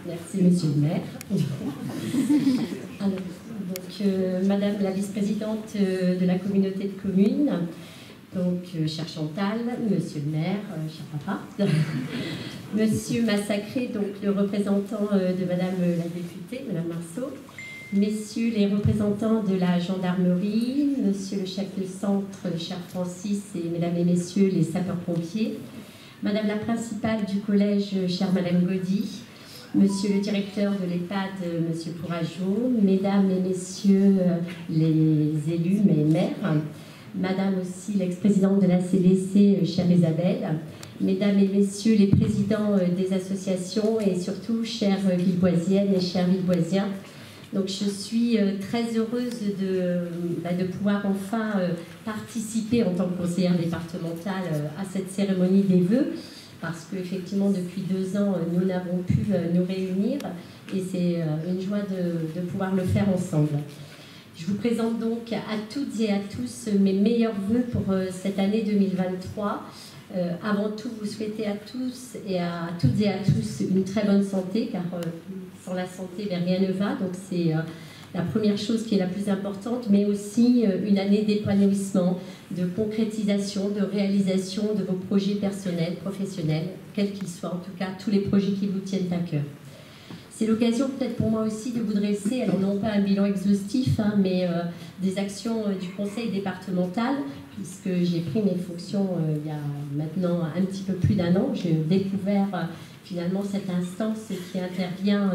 Merci, monsieur le maire. Alors, Madame la vice-présidente de la communauté de communes, chère Chantal, monsieur le maire, cher papa, monsieur Massacré, le représentant de madame la députée, madame Marceau, messieurs les représentants de la gendarmerie, monsieur le chef de centre, cher Francis, et mesdames et messieurs les sapeurs-pompiers, madame la principale du collège, chère madame Gaudy, monsieur le directeur de l'EHPAD, monsieur Pourageau, mesdames et messieurs les élus, mes maires, madame aussi l'ex-présidente de la CDC, chère Isabelle, mesdames et messieurs les présidents des associations et surtout chères Villeboisiennes et chers Villeboisiens. Donc je suis très heureuse de pouvoir enfin participer en tant que conseillère départementale à cette cérémonie des vœux, parce qu'effectivement depuis 2 ans nous n'avons pu nous réunir et c'est une joie de pouvoir le faire ensemble. Je vous présente donc à toutes et à tous mes meilleurs vœux pour cette année 2023. Avant tout, vous souhaitez à tous et à toutes et à tous une très bonne santé, car sans la santé, rien ne va. Donc c'est la première chose qui est la plus importante, mais aussi une année d'épanouissement, de concrétisation, de réalisation de vos projets personnels, professionnels, quels qu'ils soient, en tout cas tous les projets qui vous tiennent à cœur. C'est l'occasion peut-être pour moi aussi de vous dresser, alors non pas un bilan exhaustif, mais des actions du conseil départemental, puisque j'ai pris mes fonctions il y a maintenant un petit peu plus d'1 an. J'ai découvert finalement cette instance qui intervient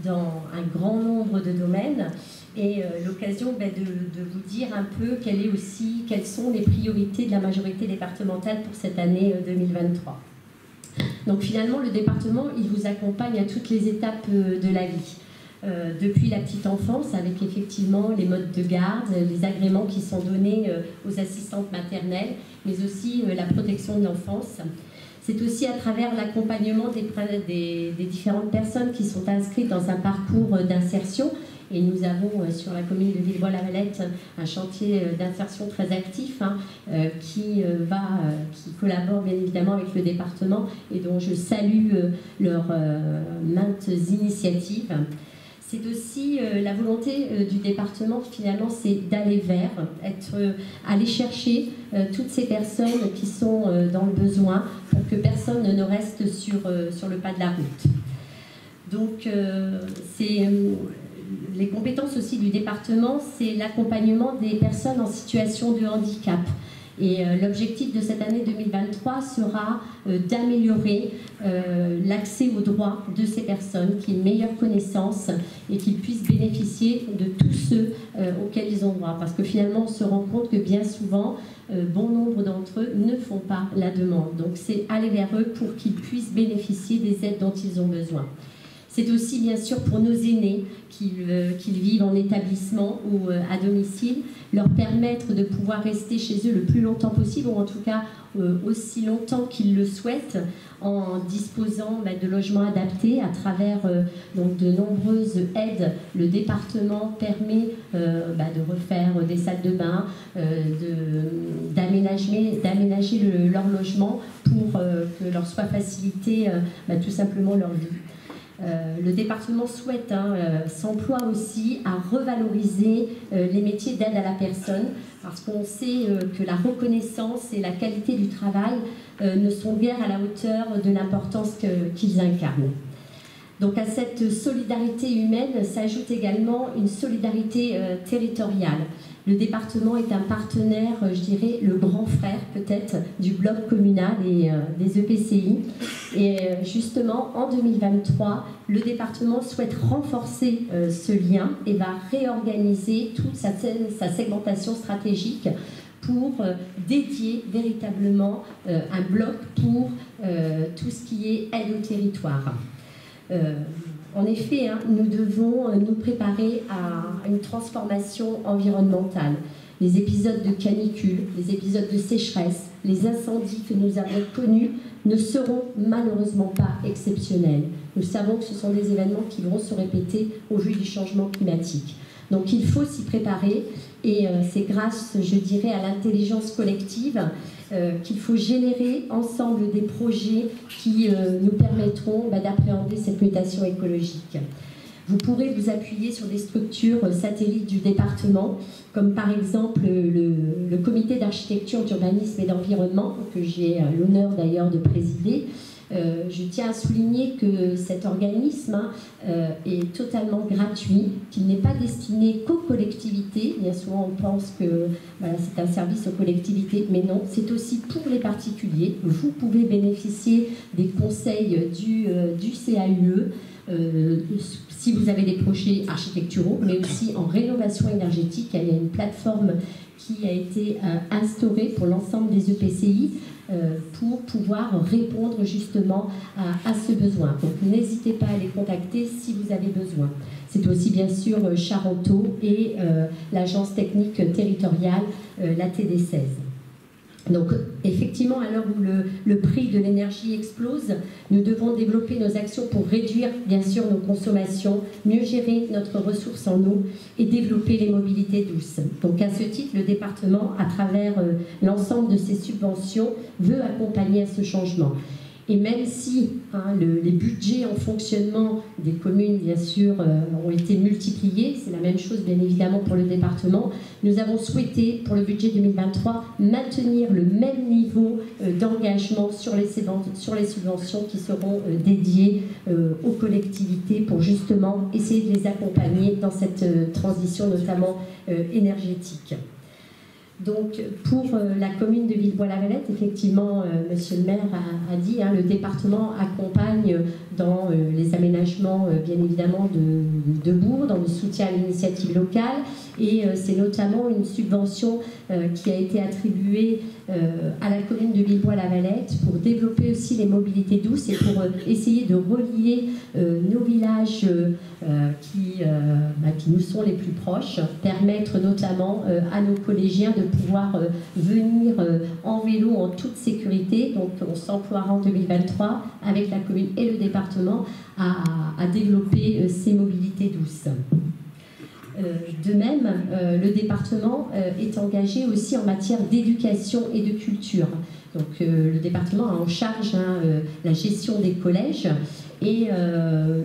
dans un grand nombre de domaines et l'occasion de vous dire un peu quelles sont les priorités de la majorité départementale pour cette année 2023. Donc finalement, le département, il vous accompagne à toutes les étapes de la vie. Depuis la petite enfance, avec effectivement les modes de garde, les agréments qui sont donnés aux assistantes maternelles, mais aussi la protection de l'enfance. C'est aussi à travers l'accompagnement des différentes personnes qui sont inscrites dans un parcours d'insertion. Et nous avons sur la commune de Villebois-la-Valette un chantier d'insertion très actif qui collabore bien évidemment avec le département et dont je salue leurs maintes initiatives. C'est aussi la volonté du département, finalement, c'est d'aller vers, aller chercher toutes ces personnes qui sont dans le besoin pour que personne ne reste sur le pas de la route. Donc, les compétences aussi du département, c'est l'accompagnement des personnes en situation de handicap. Et l'objectif de cette année 2023 sera d'améliorer l'accès aux droits de ces personnes, qu'ils aient une meilleure connaissance et qu'ils puissent bénéficier de tous ceux auxquels ils ont droit. Parce que finalement, on se rend compte que bien souvent, bon nombre d'entre eux ne font pas la demande. Donc c'est aller vers eux pour qu'ils puissent bénéficier des aides dont ils ont besoin. C'est aussi bien sûr pour nos aînés qu'ils vivent en établissement ou à domicile, leur permettre de pouvoir rester chez eux le plus longtemps possible, ou en tout cas aussi longtemps qu'ils le souhaitent, en disposant de logements adaptés à travers de nombreuses aides. Le département permet de refaire des salles de bain, d'aménager leur logement pour que leur soit facilité tout simplement leur vie. Le département souhaite s'emploie aussi à revaloriser les métiers d'aide à la personne, parce qu'on sait que la reconnaissance et la qualité du travail ne sont guère à la hauteur de l'importance qu'ils incarnent. Donc à cette solidarité humaine s'ajoute également une solidarité territoriale. Le département est un partenaire, je dirais, le grand frère peut-être du bloc communal et des EPCI. Et justement, en 2023, le département souhaite renforcer ce lien et va réorganiser toute sa segmentation stratégique pour dédier véritablement un bloc pour tout ce qui est aide au territoire. En effet, nous devons nous préparer à une transformation environnementale. Les épisodes de canicule, les épisodes de sécheresse, les incendies que nous avons connus ne seront malheureusement pas exceptionnels. Nous savons que ce sont des événements qui vont se répéter au vu du changement climatique. Donc il faut s'y préparer et c'est grâce, je dirais, à l'intelligence collective qu'il faut générer ensemble des projets qui nous permettront d'appréhender cette mutation écologique. Vous pourrez vous appuyer sur des structures satellites du département, comme par exemple le comité d'architecture, d'urbanisme et d'environnement, que j'ai l'honneur d'ailleurs de présider. Je tiens à souligner que cet organisme est totalement gratuit, qu'il n'est pas destiné qu'aux collectivités. Bien souvent on pense que c'est un service aux collectivités, mais non, c'est aussi pour les particuliers. Vous pouvez bénéficier des conseils du CAUE, si vous avez des projets architecturaux, mais aussi en rénovation énergétique. Il y a une plateforme qui a été instaurée pour l'ensemble des EPCI pour pouvoir répondre justement à ce besoin. Donc n'hésitez pas à les contacter si vous avez besoin. C'est aussi bien sûr Charenteau et l'agence technique territoriale, la TD16. Donc, effectivement, à l'heure où le prix de l'énergie explose, nous devons développer nos actions pour réduire, bien sûr, nos consommations, mieux gérer notre ressource en eau et développer les mobilités douces. Donc, à ce titre, le département, à travers l'ensemble de ses subventions, veut accompagner à ce changement. Et même si les budgets en fonctionnement des communes, bien sûr, ont été multipliés, c'est la même chose, bien évidemment, pour le département, nous avons souhaité, pour le budget 2023, maintenir le même niveau d'engagement sur les subventions qui seront dédiées aux collectivités pour justement essayer de les accompagner dans cette transition, notamment énergétique. Donc, pour la commune de Villebois-Lavalette, effectivement, monsieur le maire a dit, le département accompagne dans les aménagements, bien évidemment, de bourgs, dans le soutien à l'initiative locale, et c'est notamment une subvention qui a été attribuée à la commune de Villebois-Lavalette pour développer aussi les mobilités douces et pour essayer de relier nos villages qui nous sont les plus proches, permettre notamment à nos collégiens de pouvoir venir en vélo en toute sécurité. Donc on s'emploiera en 2023 avec la commune et le département à développer ces mobilités douces. De même, le département est engagé aussi en matière d'éducation et de culture. Donc le département a en charge la gestion des collèges et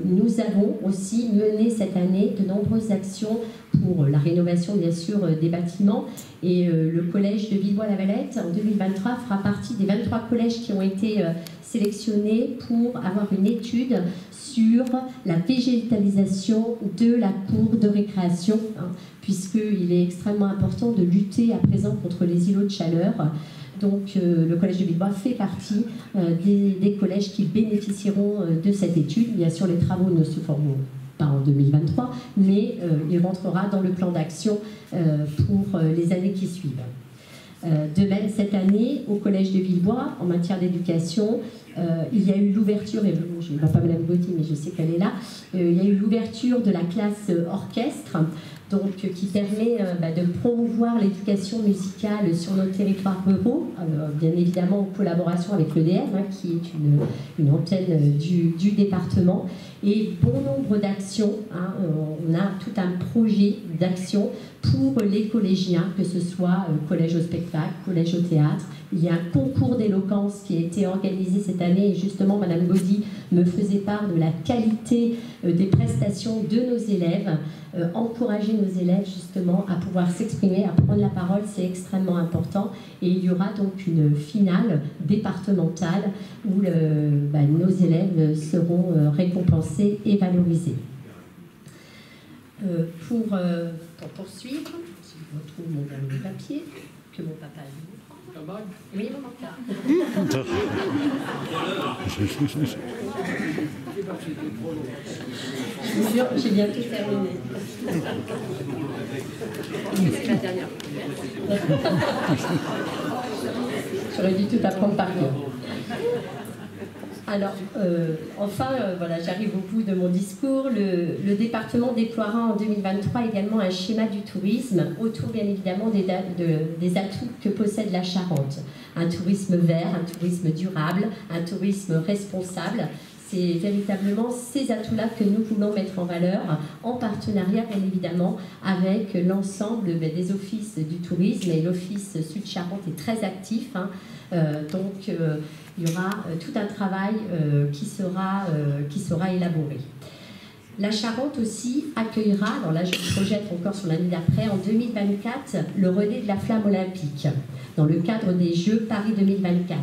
nous avons aussi mené cette année de nombreuses actions pour la rénovation bien sûr des bâtiments et le collège de Villebois-Lavalette en 2023 fera partie des 23 collèges qui ont été sélectionnés pour avoir une étude sur la végétalisation de la cour de récréation, puisqu'il est extrêmement important de lutter à présent contre les îlots de chaleur. Donc le collège de Villebois fait partie des collèges qui bénéficieront de cette étude. Bien sûr, les travaux ne se feront pas en 2023, mais il rentrera dans le plan d'action pour les années qui suivent. De même, cette année, au collège de Villebois, en matière d'éducation, il y a eu l'ouverture, et je ne vois pas Madame Gauthier, mais je sais qu'elle est là, il y a eu l'ouverture de la classe orchestre, donc, qui permet de promouvoir l'éducation musicale sur nos territoires ruraux, bien évidemment en collaboration avec l'EDF, qui est une antenne du département, et bon nombre d'actions. On a tout un projet d'action pour les collégiens, que ce soit collège au spectacle, collège au théâtre. Il y a un concours d'éloquence qui a été organisé cette année et justement Madame Gaudy me faisait part de la qualité des prestations de nos élèves. Encourager nos élèves justement à pouvoir s'exprimer, à prendre la parole, c'est extrêmement important. Et il y aura donc une finale départementale où nos élèves seront récompensés et valorisés. Pour poursuivre, si je retrouve mon dernier papier, que mon papa a dit. Oui, maman. Je vous jure, j'ai bientôt terminé. C'est la dernière. J'aurais dû tout apprendre par cœur. Alors, voilà, j'arrive au bout de mon discours. Le département déploiera en 2023 également un schéma du tourisme autour, bien évidemment, des atouts que possède la Charente. Un tourisme vert, un tourisme durable, un tourisme responsable. c'est véritablement ces atouts-là que nous voulons mettre en valeur, en partenariat bien évidemment avec l'ensemble des offices du tourisme, et l'Office Sud-Charente est très actif, hein. Donc il y aura tout un travail qui sera élaboré. La Charente aussi accueillera, alors là je me projette encore sur l'année d'après, en 2024, le relais de la flamme olympique, dans le cadre des Jeux Paris 2024.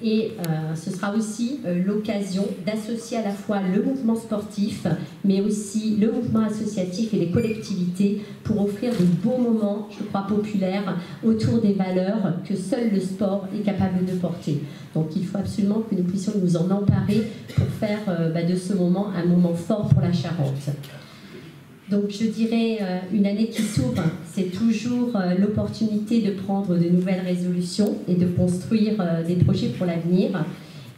Et ce sera aussi l'occasion d'associer à la fois le mouvement sportif, mais aussi le mouvement associatif et les collectivités pour offrir de beaux moments, je crois, populaires autour des valeurs que seul le sport est capable de porter. Donc il faut absolument que nous puissions nous en emparer pour faire de ce moment un moment fort pour la Charente. Donc je dirais une année qui s'ouvre, c'est toujours l'opportunité de prendre de nouvelles résolutions et de construire des projets pour l'avenir.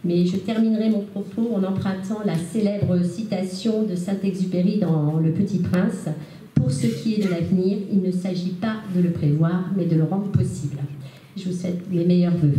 Mais je terminerai mon propos en empruntant la célèbre citation de Saint-Exupéry dans Le Petit Prince. Pour ce qui est de l'avenir, il ne s'agit pas de le prévoir, mais de le rendre possible. Je vous souhaite mes meilleurs vœux.